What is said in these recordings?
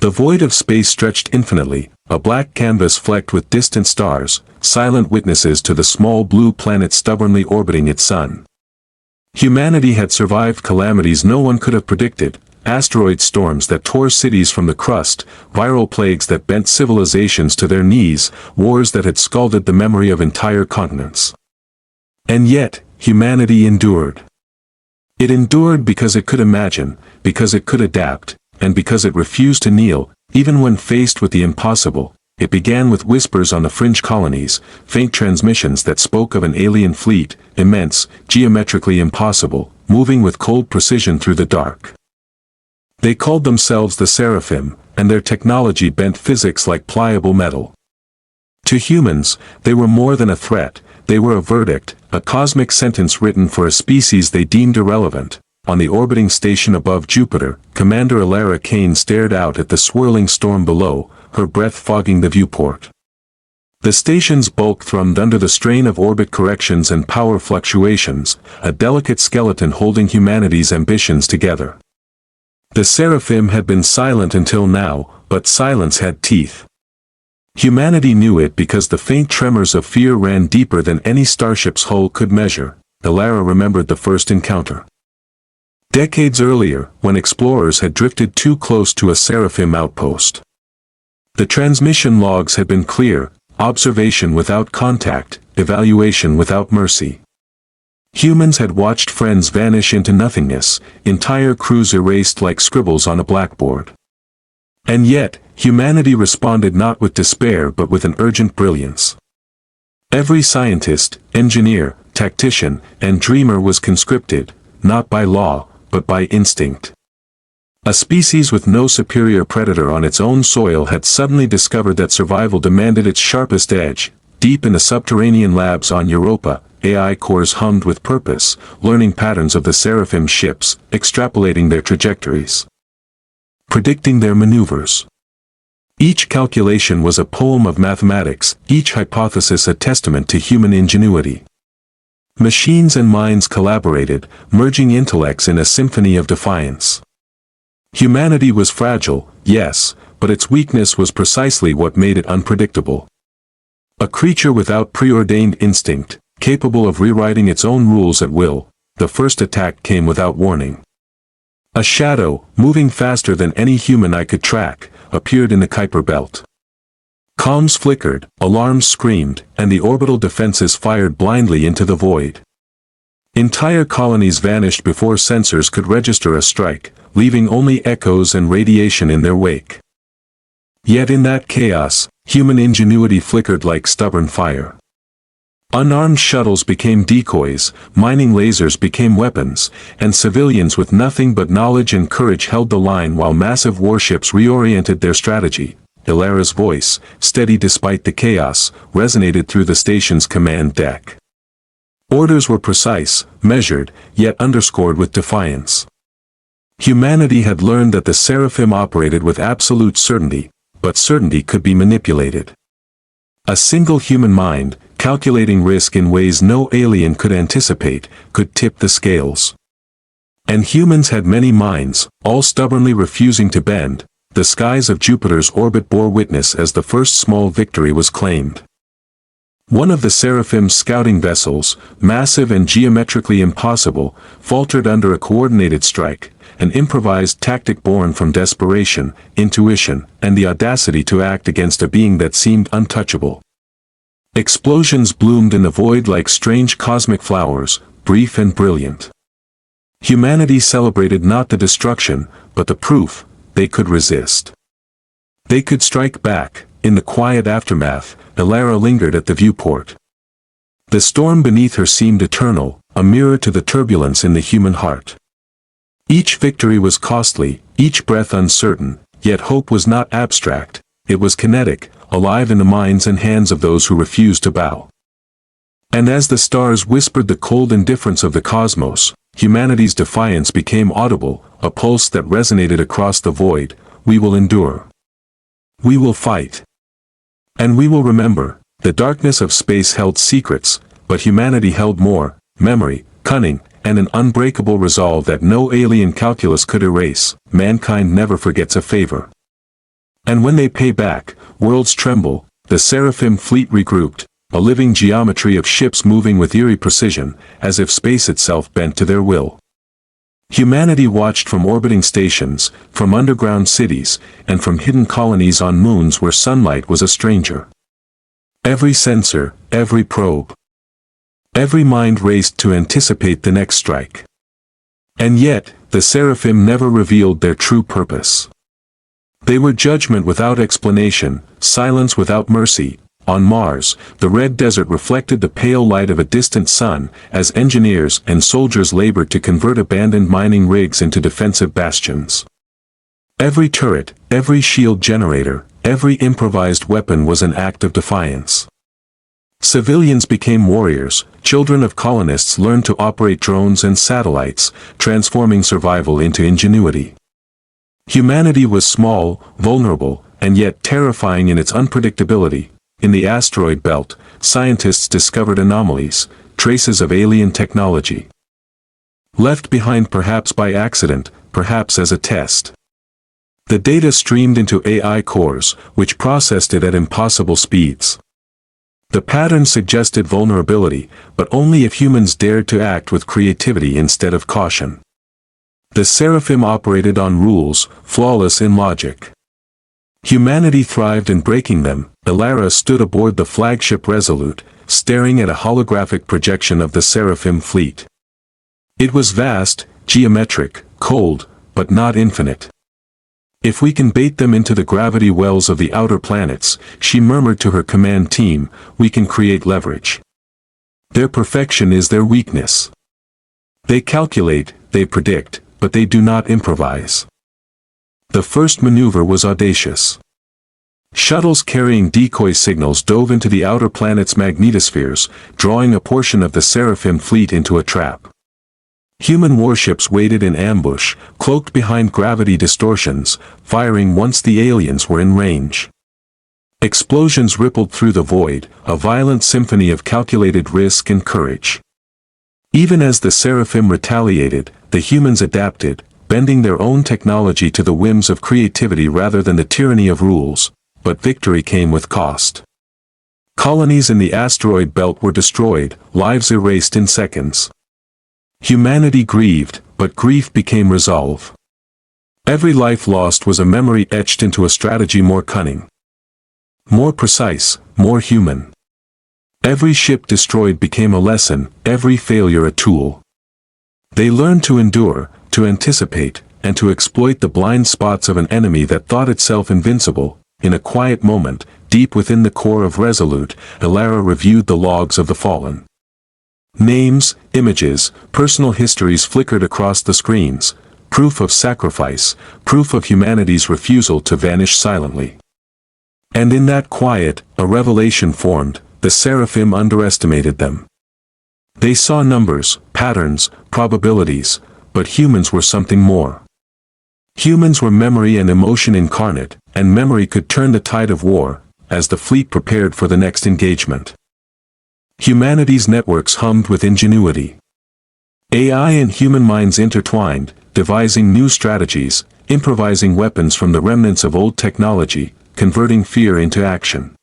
The void of space stretched infinitely, a black canvas flecked with distant stars, silent witnesses to the small blue planet stubbornly orbiting its sun. Humanity had survived calamities no one could have predicted, asteroid storms that tore cities from the crust, viral plagues that bent civilizations to their knees, wars that had scalded the memory of entire continents. And yet, humanity endured. It endured because it could imagine, because it could adapt, and because it refused to kneel, even when faced with the impossible. It began with whispers on the fringe colonies, faint transmissions that spoke of an alien fleet, immense, geometrically impossible, moving with cold precision through the dark. They called themselves the Seraphim, and their technology bent physics like pliable metal. To humans, they were more than a threat, they were a verdict, a cosmic sentence written for a species they deemed irrelevant. On the orbiting station above Jupiter, Commander Alara Kane stared out at the swirling storm below, her breath fogging the viewport. The station's bulk thrummed under the strain of orbit corrections and power fluctuations, a delicate skeleton holding humanity's ambitions together. The Seraphim had been silent until now, but silence had teeth. Humanity knew it because the faint tremors of fear ran deeper than any starship's hull could measure. Alara remembered the first encounter. Decades earlier, when explorers had drifted too close to a Seraphim outpost. The transmission logs had been clear, observation without contact, evaluation without mercy. Humans had watched friends vanish into nothingness, entire crews erased like scribbles on a blackboard. And yet, humanity responded not with despair but with an urgent brilliance. Every scientist, engineer, tactician, and dreamer was conscripted, not by law, but by instinct. A species with no superior predator on its own soil had suddenly discovered that survival demanded its sharpest edge. Deep in the subterranean labs on Europa, AI cores hummed with purpose, learning patterns of the Seraphim ships, extrapolating their trajectories, predicting their maneuvers. Each calculation was a poem of mathematics, each hypothesis a testament to human ingenuity. Machines and minds collaborated, merging intellects in a symphony of defiance. Humanity was fragile, yes, but its weakness was precisely what made it unpredictable. A creature without preordained instinct, capable of rewriting its own rules at will, the first attack came without warning. A shadow, moving faster than any human eye could track, appeared in the Kuiper belt. Comms flickered, alarms screamed, and the orbital defenses fired blindly into the void. Entire colonies vanished before sensors could register a strike, leaving only echoes and radiation in their wake. Yet in that chaos, human ingenuity flickered like stubborn fire. Unarmed shuttles became decoys, mining lasers became weapons, and civilians with nothing but knowledge and courage held the line while massive warships reoriented their strategy. Alara's voice, steady despite the chaos, resonated through the station's command deck. Orders were precise, measured, yet underscored with defiance. Humanity had learned that the Seraphim operated with absolute certainty, but certainty could be manipulated. A single human mind, calculating risk in ways no alien could anticipate, could tip the scales. And humans had many minds, all stubbornly refusing to bend. The skies of Jupiter's orbit bore witness as the first small victory was claimed. One of the Seraphim's scouting vessels, massive and geometrically impossible, faltered under a coordinated strike, an improvised tactic born from desperation, intuition, and the audacity to act against a being that seemed untouchable. Explosions bloomed in the void like strange cosmic flowers, brief and brilliant. Humanity celebrated not the destruction, but the proof. They could resist. They could strike back. In the quiet aftermath, Alara lingered at the viewport. The storm beneath her seemed eternal, a mirror to the turbulence in the human heart. Each victory was costly, each breath uncertain, yet hope was not abstract, it was kinetic, alive in the minds and hands of those who refused to bow. And as the stars whispered the cold indifference of the cosmos, humanity's defiance became audible, a pulse that resonated across the void. We will endure. We will fight. And we will remember. The darkness of space held secrets, but humanity held more, memory, cunning, and an unbreakable resolve that no alien calculus could erase. Mankind never forgets a favor. And when they pay back, worlds tremble, the Seraphim fleet regrouped, a living geometry of ships moving with eerie precision, as if space itself bent to their will. Humanity watched from orbiting stations, from underground cities, and from hidden colonies on moons where sunlight was a stranger. Every sensor, every probe, every mind raced to anticipate the next strike. And yet, the Seraphim never revealed their true purpose. They were judgment without explanation, silence without mercy. On Mars, the red desert reflected the pale light of a distant sun, as engineers and soldiers labored to convert abandoned mining rigs into defensive bastions. Every turret, every shield generator, every improvised weapon was an act of defiance. Civilians became warriors, children of colonists learned to operate drones and satellites, transforming survival into ingenuity. Humanity was small, vulnerable, and yet terrifying in its unpredictability. In the asteroid belt, scientists discovered anomalies, traces of alien technology. Left behind perhaps by accident, perhaps as a test. The data streamed into AI cores, which processed it at impossible speeds. The pattern suggested vulnerability, but only if humans dared to act with creativity instead of caution. The Seraphim operated on rules, flawless in logic. Humanity thrived in breaking them. Elara stood aboard the flagship Resolute, staring at a holographic projection of the Seraphim fleet. It was vast, geometric, cold, but not infinite. If we can bait them into the gravity wells of the outer planets, she murmured to her command team, we can create leverage. Their perfection is their weakness. They calculate, they predict, but they do not improvise. The first maneuver was audacious. Shuttles carrying decoy signals dove into the outer planet's magnetospheres, drawing a portion of the Seraphim fleet into a trap. Human warships waited in ambush, cloaked behind gravity distortions, firing once the aliens were in range. Explosions rippled through the void, a violent symphony of calculated risk and courage. Even as the Seraphim retaliated, the humans adapted, bending their own technology to the whims of creativity rather than the tyranny of rules, but victory came with cost. Colonies in the asteroid belt were destroyed, lives erased in seconds. Humanity grieved, but grief became resolve. Every life lost was a memory etched into a strategy more cunning, more precise, more human. Every ship destroyed became a lesson, every failure a tool. They learned to endure, to anticipate, and to exploit the blind spots of an enemy that thought itself invincible. In a quiet moment, deep within the core of Resolute, Elara reviewed the logs of the fallen. Names, images, personal histories flickered across the screens, proof of sacrifice, proof of humanity's refusal to vanish silently. And in that quiet, a revelation formed. The Seraphim underestimated them. They saw numbers, patterns, probabilities, but humans were something more. Humans were memory and emotion incarnate, and memory could turn the tide of war, as the fleet prepared for the next engagement. Humanity's networks hummed with ingenuity. AI and human minds intertwined, devising new strategies, improvising weapons from the remnants of old technology, converting fear into action.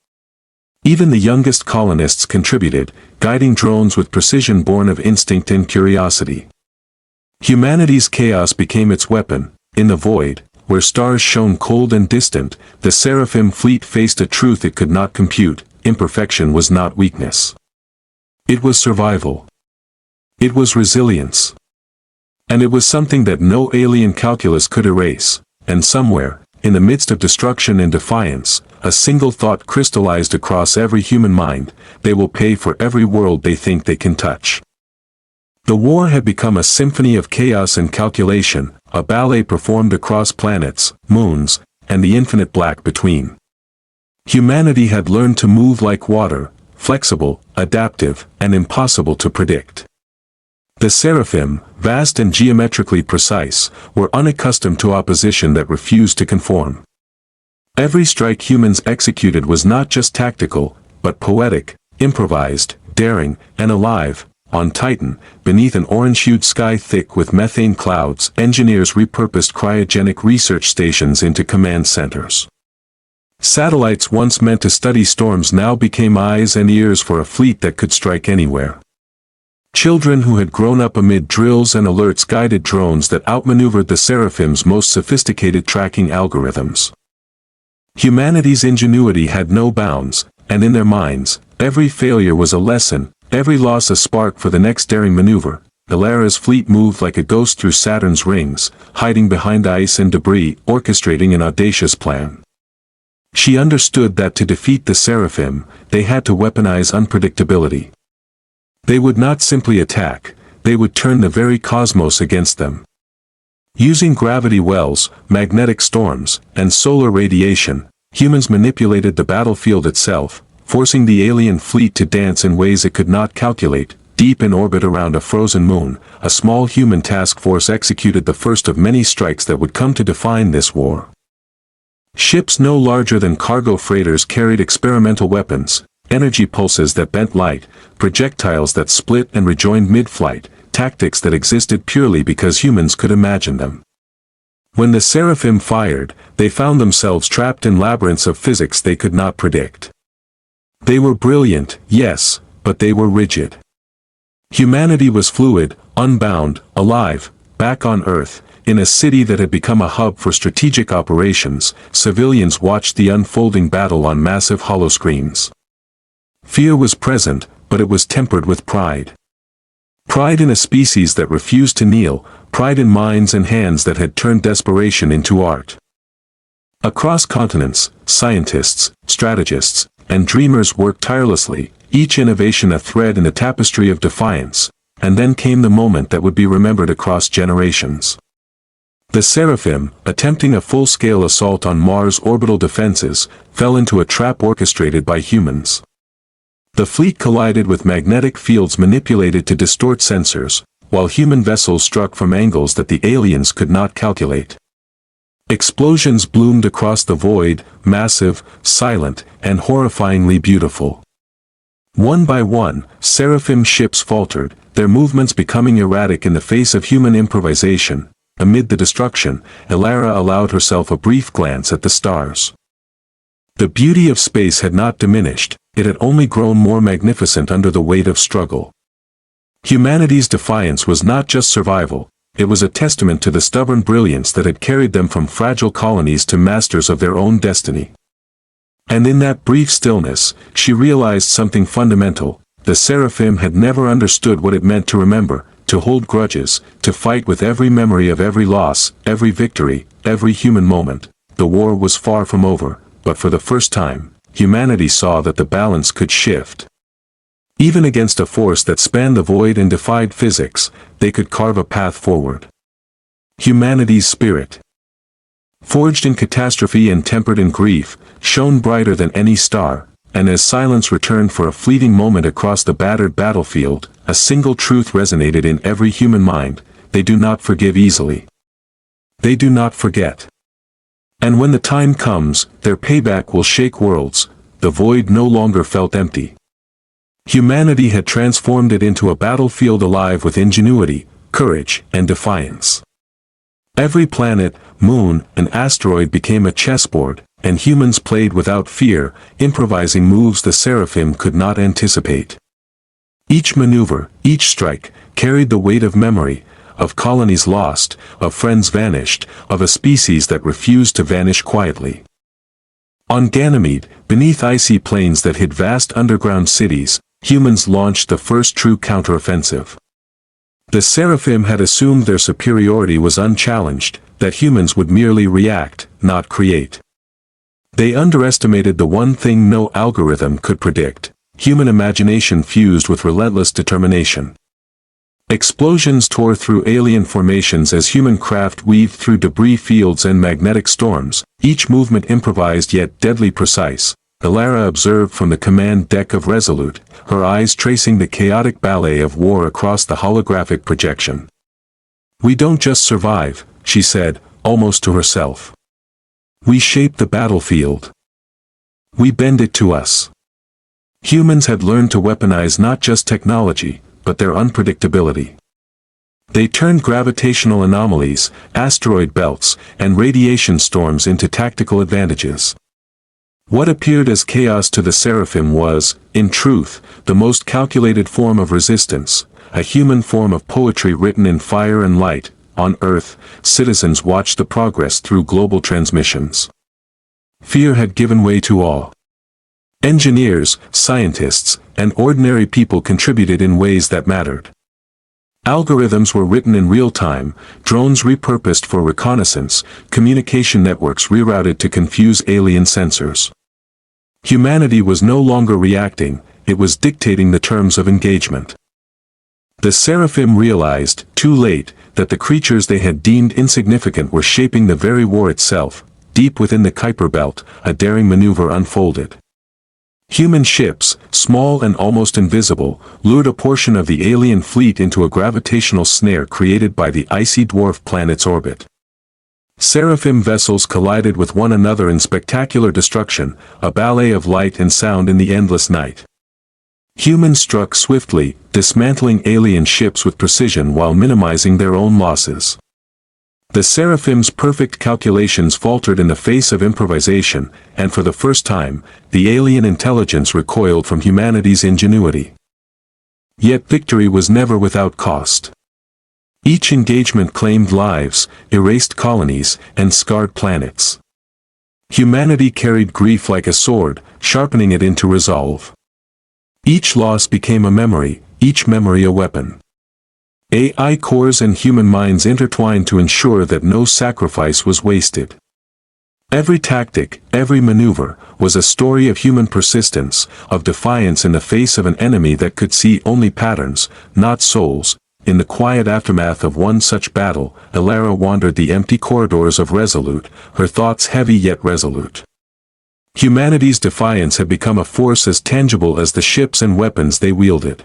Even the youngest colonists contributed, guiding drones with precision born of instinct and curiosity. Humanity's chaos became its weapon. In the void, where stars shone cold and distant, the Seraphim fleet faced a truth it could not compute: imperfection was not weakness. It was survival. It was resilience. And it was something that no alien calculus could erase. And somewhere, in the midst of destruction and defiance, a single thought crystallized across every human mind: they will pay for every world they think they can touch. The war had become a symphony of chaos and calculation, a ballet performed across planets, moons, and the infinite black between. Humanity had learned to move like water, flexible, adaptive, and impossible to predict. The Seraphim, vast and geometrically precise, were unaccustomed to opposition that refused to conform. Every strike humans executed was not just tactical, but poetic, improvised, daring, and alive. On Titan, beneath an orange-hued sky thick with methane clouds, engineers repurposed cryogenic research stations into command centers. Satellites once meant to study storms now became eyes and ears for a fleet that could strike anywhere. Children who had grown up amid drills and alerts guided drones that outmaneuvered the Seraphim's most sophisticated tracking algorithms. Humanity's ingenuity had no bounds, and in their minds, every failure was a lesson, every loss a spark for the next daring maneuver. Ilara's fleet moved like a ghost through Saturn's rings, hiding behind ice and debris, orchestrating an audacious plan. She understood that to defeat the Seraphim, they had to weaponize unpredictability. They would not simply attack, they would turn the very cosmos against them. Using gravity wells, magnetic storms, and solar radiation, humans manipulated the battlefield itself, forcing the alien fleet to dance in ways it could not calculate. Deep in orbit around a frozen moon, a small human task force executed the first of many strikes that would come to define this war. Ships no larger than cargo freighters carried experimental weapons, energy pulses that bent light, projectiles that split and rejoined mid-flight, tactics that existed purely because humans could imagine them. When the Seraphim fired, they found themselves trapped in labyrinths of physics they could not predict. They were brilliant, yes, but they were rigid. Humanity was fluid, unbound, alive, back on Earth. In a city that had become a hub for strategic operations, civilians watched the unfolding battle on massive holoscreens. Fear was present, but it was tempered with pride. Pride in a species that refused to kneel, pride in minds and hands that had turned desperation into art. Across continents, scientists, strategists, and dreamers worked tirelessly, each innovation a thread in the tapestry of defiance, and then came the moment that would be remembered across generations. The Seraphim, attempting a full-scale assault on Mars' orbital defenses, fell into a trap orchestrated by humans. The fleet collided with magnetic fields manipulated to distort sensors, while human vessels struck from angles that the aliens could not calculate. Explosions bloomed across the void, massive, silent, and horrifyingly beautiful. One by one, Seraphim ships faltered, their movements becoming erratic in the face of human improvisation. Amid the destruction, Ilara allowed herself a brief glance at the stars. The beauty of space had not diminished, it had only grown more magnificent under the weight of struggle. Humanity's defiance was not just survival, it was a testament to the stubborn brilliance that had carried them from fragile colonies to masters of their own destiny. And in that brief stillness, she realized something fundamental. The Seraphim had never understood what it meant to remember, to hold grudges, to fight with every memory of every loss, every victory, every human moment. The war was far from over, but for the first time, humanity saw that the balance could shift. Even against a force that spanned the void and defied physics, they could carve a path forward. Humanity's spirit, forged in catastrophe and tempered in grief, shone brighter than any star, and as silence returned for a fleeting moment across the battered battlefield, a single truth resonated in every human mind: they do not forgive easily. They do not forget. And when the time comes, their payback will shake worlds. The void no longer felt empty. Humanity had transformed it into a battlefield alive with ingenuity, courage, and defiance. Every planet, moon, and asteroid became a chessboard, and humans played without fear, improvising moves the Seraphim could not anticipate. Each maneuver, each strike, carried the weight of memory, of colonies lost, of friends vanished, of a species that refused to vanish quietly. On Ganymede, beneath icy plains that hid vast underground cities, humans launched the first true counteroffensive. The Seraphim had assumed their superiority was unchallenged, that humans would merely react, not create. They underestimated the one thing no algorithm could predict: human imagination fused with relentless determination. Explosions tore through alien formations as human craft weaved through debris fields and magnetic storms, each movement improvised yet deadly precise. Ilara observed from the command deck of Resolute, her eyes tracing the chaotic ballet of war across the holographic projection. "We don't just survive," she said, almost to herself. "We shape the battlefield. We bend it to us." Humans had learned to weaponize not just technology, but their unpredictability. They turned gravitational anomalies, asteroid belts, and radiation storms into tactical advantages. What appeared as chaos to the Seraphim was, in truth, the most calculated form of resistance, a human form of poetry written in fire and light. On Earth, citizens watched the progress through global transmissions. Fear had given way to awe. Engineers, scientists, and ordinary people contributed in ways that mattered. Algorithms were written in real time, drones repurposed for reconnaissance, communication networks rerouted to confuse alien sensors. Humanity was no longer reacting, it was dictating the terms of engagement. The Seraphim realized, too late, that the creatures they had deemed insignificant were shaping the very war itself. Deep within the Kuiper Belt, a daring maneuver unfolded. Human ships, small and almost invisible, lured a portion of the alien fleet into a gravitational snare created by the icy dwarf planet's orbit. Seraphim vessels collided with one another in spectacular destruction, a ballet of light and sound in the endless night. Humans struck swiftly, dismantling alien ships with precision while minimizing their own losses. The Seraphim's perfect calculations faltered in the face of improvisation, and for the first time, the alien intelligence recoiled from humanity's ingenuity. Yet victory was never without cost. Each engagement claimed lives, erased colonies, and scarred planets. Humanity carried grief like a sword, sharpening it into resolve. Each loss became a memory, each memory a weapon. AI cores and human minds intertwined to ensure that no sacrifice was wasted. Every tactic, every maneuver, was a story of human persistence, of defiance in the face of an enemy that could see only patterns, not souls. In the quiet aftermath of one such battle, Elara wandered the empty corridors of Resolute, her thoughts heavy yet resolute. Humanity's defiance had become a force as tangible as the ships and weapons they wielded.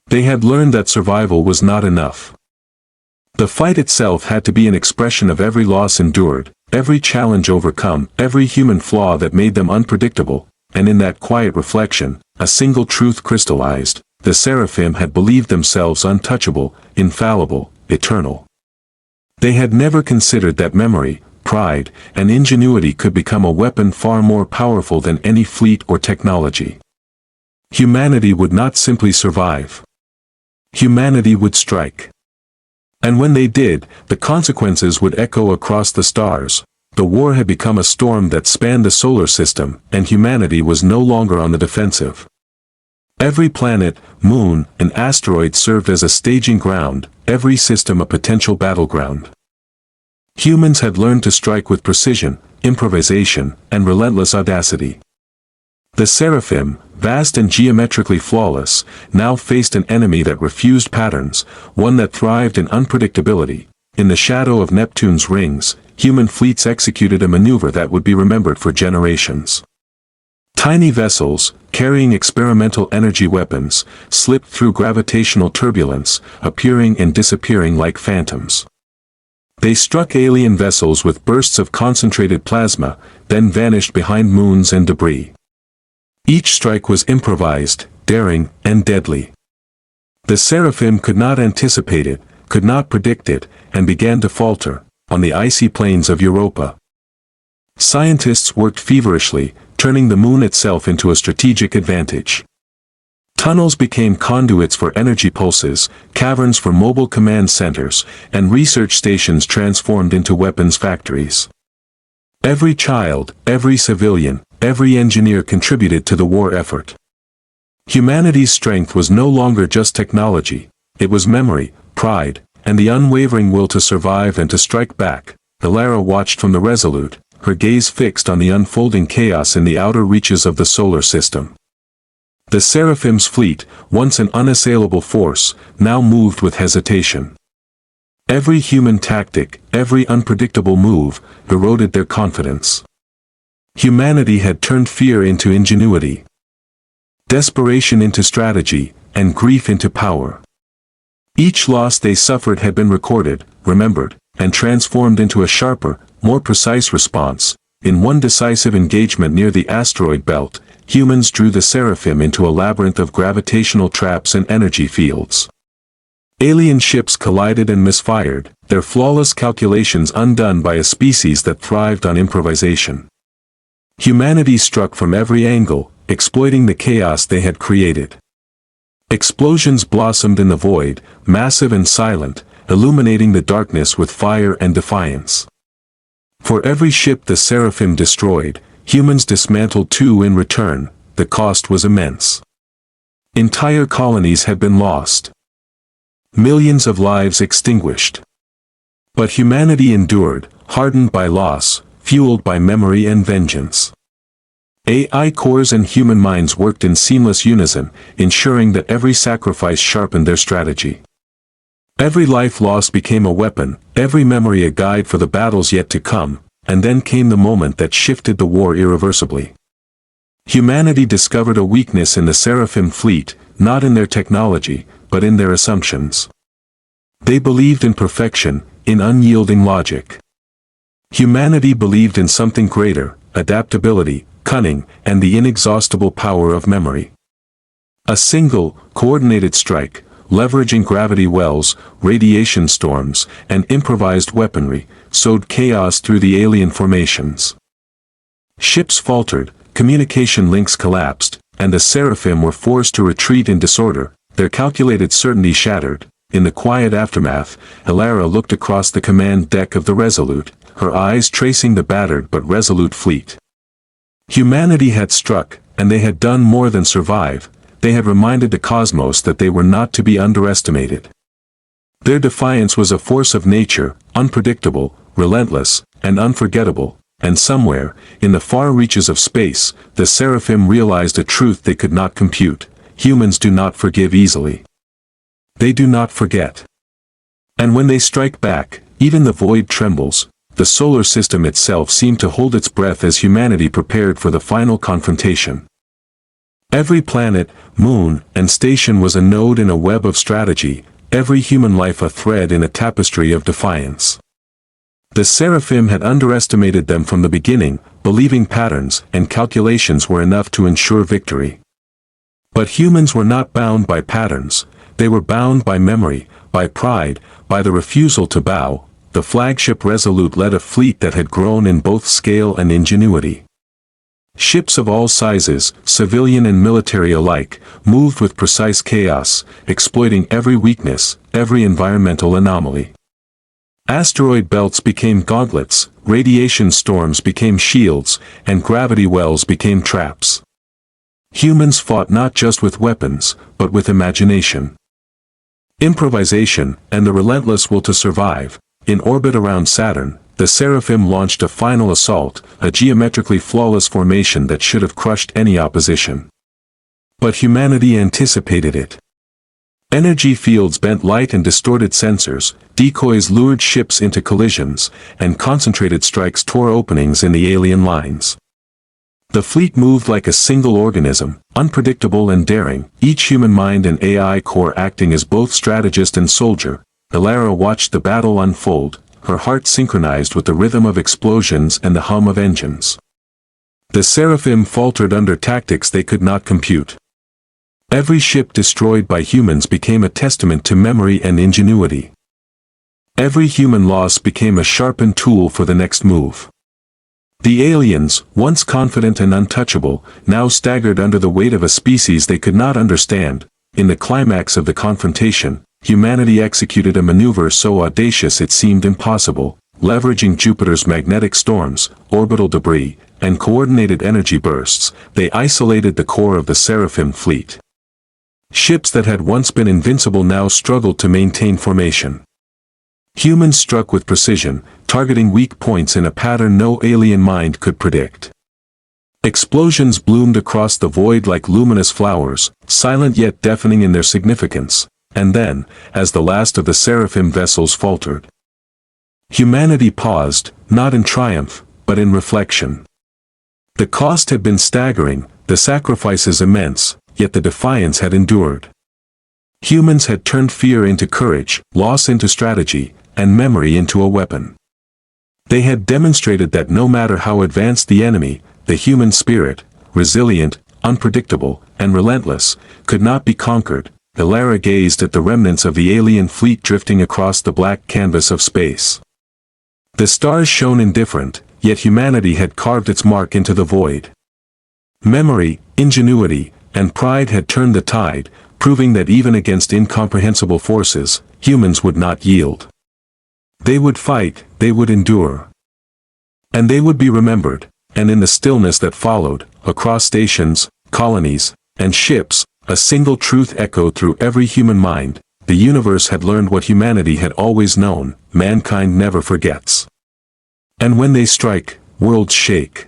They had learned that survival was not enough. The fight itself had to be an expression of every loss endured, every challenge overcome, every human flaw that made them unpredictable, and in that quiet reflection, a single truth crystallized: the Seraphim had believed themselves untouchable, infallible, eternal. They had never considered that memory, pride, and ingenuity could become a weapon far more powerful than any fleet or technology. Humanity would not simply survive. Humanity would strike. And when they did, the consequences would echo across the stars. The war had become a storm that spanned the solar system, and humanity was no longer on the defensive. Every planet, moon, and asteroid served as a staging ground, every system a potential battleground. Humans had learned to strike with precision, improvisation, and relentless audacity. The Seraphim, vast and geometrically flawless, now faced an enemy that refused patterns, one that thrived in unpredictability. In the shadow of Neptune's rings, human fleets executed a maneuver that would be remembered for generations. Tiny vessels, carrying experimental energy weapons, slipped through gravitational turbulence, appearing and disappearing like phantoms. They struck alien vessels with bursts of concentrated plasma, then vanished behind moons and debris. Each strike was improvised, daring, and deadly. The Seraphim could not anticipate it, could not predict it, and began to falter, on the icy plains of Europa. Scientists worked feverishly, turning the moon itself into a strategic advantage. Tunnels became conduits for energy pulses, caverns for mobile command centers, and research stations transformed into weapons factories. Every child, every civilian, every engineer contributed to the war effort. Humanity's strength was no longer just technology, it was memory, pride, and the unwavering will to survive and to strike back. Elara watched from the Resolute, her gaze fixed on the unfolding chaos in the outer reaches of the solar system. The Seraphim's fleet, once an unassailable force, now moved with hesitation. Every human tactic, every unpredictable move, eroded their confidence. Humanity had turned fear into ingenuity, desperation into strategy, and grief into power. Each loss they suffered had been recorded, remembered, and transformed into a sharper, more precise response. In one decisive engagement near the asteroid belt, humans drew the Seraphim into a labyrinth of gravitational traps and energy fields. Alien ships collided and misfired, their flawless calculations undone by a species that thrived on improvisation. Humanity struck from every angle, exploiting the chaos they had created. Explosions blossomed in the void, massive and silent, illuminating the darkness with fire and defiance. For every ship the Seraphim destroyed, humans dismantled two in return. The cost was immense. Entire colonies had been lost. Millions of lives extinguished. But humanity endured, hardened by loss, fueled by memory and vengeance. AI cores and human minds worked in seamless unison, ensuring that every sacrifice sharpened their strategy. Every life lost became a weapon, every memory a guide for the battles yet to come, and then came the moment that shifted the war irreversibly. Humanity discovered a weakness in the Seraphim fleet, not in their technology, but in their assumptions. They believed in perfection, in unyielding logic. Humanity believed in something greater, adaptability, cunning, and the inexhaustible power of memory. A single, coordinated strike, leveraging gravity wells, radiation storms, and improvised weaponry, sowed chaos through the alien formations. Ships faltered, communication links collapsed, and the Seraphim were forced to retreat in disorder, their calculated certainty shattered. In the quiet aftermath, Elara looked across the command deck of the Resolute, her eyes tracing the battered but resolute fleet. Humanity had struck, and they had done more than survive. They had reminded the cosmos that they were not to be underestimated. Their defiance was a force of nature, unpredictable, relentless, and unforgettable, and somewhere, in the far reaches of space, the Seraphim realized a truth they could not compute: humans do not forgive easily. They do not forget. And when they strike back, even the void trembles. The solar system itself seemed to hold its breath as humanity prepared for the final confrontation. Every planet, moon, and station was a node in a web of strategy, every human life a thread in a tapestry of defiance. The Seraphim had underestimated them from the beginning, believing patterns and calculations were enough to ensure victory. But humans were not bound by patterns, they were bound by memory, by pride, by the refusal to bow. The flagship Resolute led a fleet that had grown in both scale and ingenuity. Ships of all sizes, civilian and military alike, moved with precise chaos, exploiting every weakness, every environmental anomaly. Asteroid belts became gauntlets, radiation storms became shields, and gravity wells became traps. Humans fought not just with weapons, but with imagination. Improvisation, and the relentless will to survive. In orbit around Saturn, the Seraphim launched a final assault, a geometrically flawless formation that should have crushed any opposition. But humanity anticipated it. Energy fields bent light and distorted sensors, decoys lured ships into collisions, and concentrated strikes tore openings in the alien lines. The fleet moved like a single organism, unpredictable and daring, each human mind and AI core acting as both strategist and soldier. Elara watched the battle unfold, her heart synchronized with the rhythm of explosions and the hum of engines. The Seraphim faltered under tactics they could not compute. Every ship destroyed by humans became a testament to memory and ingenuity. Every human loss became a sharpened tool for the next move. The aliens, once confident and untouchable, now staggered under the weight of a species they could not understand. In the climax of the confrontation, humanity executed a maneuver so audacious it seemed impossible, leveraging Jupiter's magnetic storms, orbital debris, and coordinated energy bursts. They isolated the core of the Seraphim fleet. Ships that had once been invincible now struggled to maintain formation. Humans struck with precision, targeting weak points in a pattern no alien mind could predict. Explosions bloomed across the void like luminous flowers, silent yet deafening in their significance. And then, as the last of the Seraphim vessels faltered, humanity paused, not in triumph, but in reflection. The cost had been staggering, the sacrifices immense, yet the defiance had endured. Humans had turned fear into courage, loss into strategy, and memory into a weapon. They had demonstrated that no matter how advanced the enemy, the human spirit, resilient, unpredictable, and relentless, could not be conquered. Elara gazed at the remnants of the alien fleet drifting across the black canvas of space. The stars shone indifferent, yet humanity had carved its mark into the void. Memory, ingenuity, and pride had turned the tide, proving that even against incomprehensible forces, humans would not yield. They would fight, they would endure. And they would be remembered, and in the stillness that followed, across stations, colonies, and ships, a single truth echoed through every human mind: the universe had learned what humanity had always known: mankind never forgets. And when they strike, worlds shake.